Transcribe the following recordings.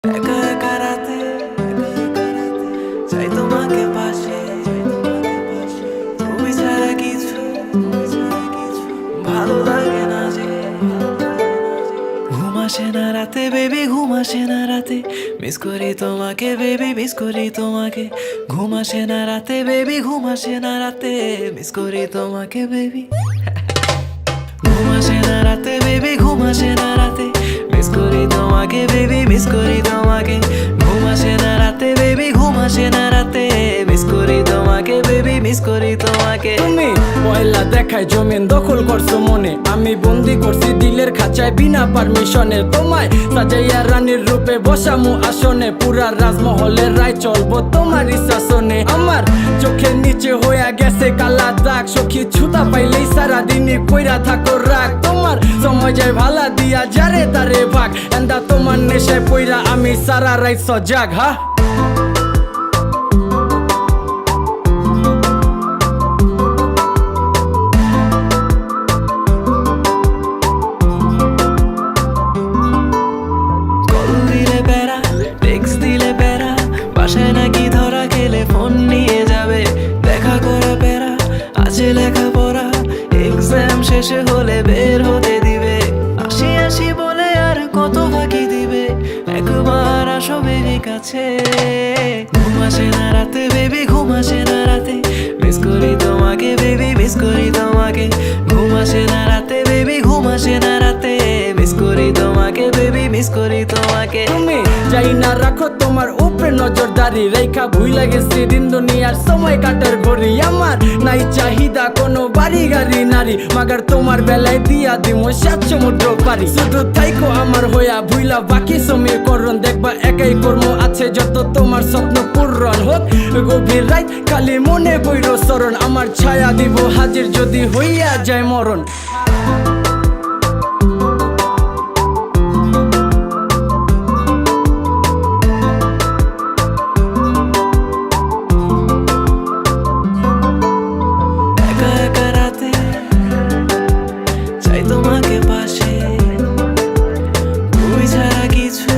একা একা রাতে চাই তোমাকে পাশে, তুমি ছাড়া কিছু ভালো লাগে না যে। ঘুম আসে না রাতে বেবি, ঘুম আসে না রাতে, মিস করি তোমাকে বেবি, মিস করি তোমাকে। ঘুম আসে না রাতে বেবি, ঘুম আসে না রাতে, মিস করি তোমাকে বেবি। ঘুম আসে না রাতে বেবি, ঘুম আসে না রাতে, মিস করি তোমাকে বেবি, মিস করি তোমাকে। ঘুম আসে না রাতে বেবি, ঘুম আসে না রাতে, মিস করি তোমাকে বেবি, মিস করি তোমাকে। তুমি পয়লা দেখায় জমিন দখল করছো মনে, আমি বন্দি করছি দিলের খাঁচায় বিনা পারমিশনে। তোমায় সাজাইয়া রানীর রূপে বসামু আসনে, পুরা রাজমহলের রায় চলবো তোমারই শাসনে। আমার চোখের নিচে হইয়া গেছে কালা দাগ, সখী ছুতা পাইলেই সারাদিনই কইরা থাকো রাগ। তোমার সময় যায় ভালা দিয়া যারে তারে ভাগ, এন্দা তোমার নেশায় পইরা আমি সারা রাইত সজাগ। হা বাসায় নাকি ধরা খেলে ফোন নিয়ে যাবে, দেখা করা প্যারা আছে লেখাপড়া, এক্সাম শেষে হলে বের হতে দিবে। আসি আসি বলে আর কত ফাঁকি দিবে, একবার আসো বেবি কাছে। ঘুম আসে না রাতে বেবি, ঘুম আসে না রাতে, মিস করি তোমাকে বেবি, মিস করি তোমাকে। ঘুম আসে না রাতে বেবি, ঘুম আসে না রাতে, মিস করি তোমাকে বেবি, মিস করি তোমাকে। তুমি যাই না রাখো তোমার উপরে নজরদারি, রেখা ভুইলা গেছি দিন দুনিয়ার সময় কাটার ঘড়ি। আমার নাই চাহিদা কোনো বাড়ি গাড়ি নারী, মাগার তোমার বেলায় দিয়া দিমো 7 সমুদ্র পারি। শুধু তাইকো আমার হইয়া ভুইলা বাকি সমীকরণ, দেখবা একাই কর্ম আছে যত তোমার স্বপ্ন পূরণ হোক। গভীর রাত খালি মনে বইর শরণ, আমার ছায়া দিব হাজির যদি হইয়া যায় মরণ। তোমাকে পাশে, তুমি ছাড়া কিছু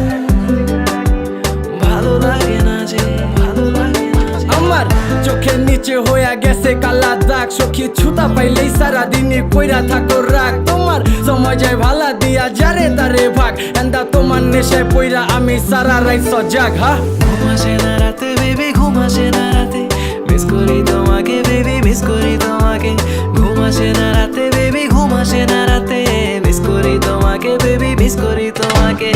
ভালো লাগে না যে, ভালো লাগে না যে। আমার চোখের নিচে হইয়া গেছে কালা দাগ, সখী ছুতা পাইলেই সারাদিনই কইরা থাকো রাগ। তোমার সময় যায় ভালা দিয়া যারে তারে ভাগ, এন্দা তোমার নেশায় পইরা আমি সারা রাইত সজাগ। হা ঘুম আসে না রাতে বেবি, ঘুম আসে না রাতে, মিস করি তোমাকে বেবি, মিস করি তোমাকে। ঘুম আসে না রাতে বেবি, ঘুম আসে না রাতে, মিস করি তোমাকে বেবি, মিস করি তোমাকে।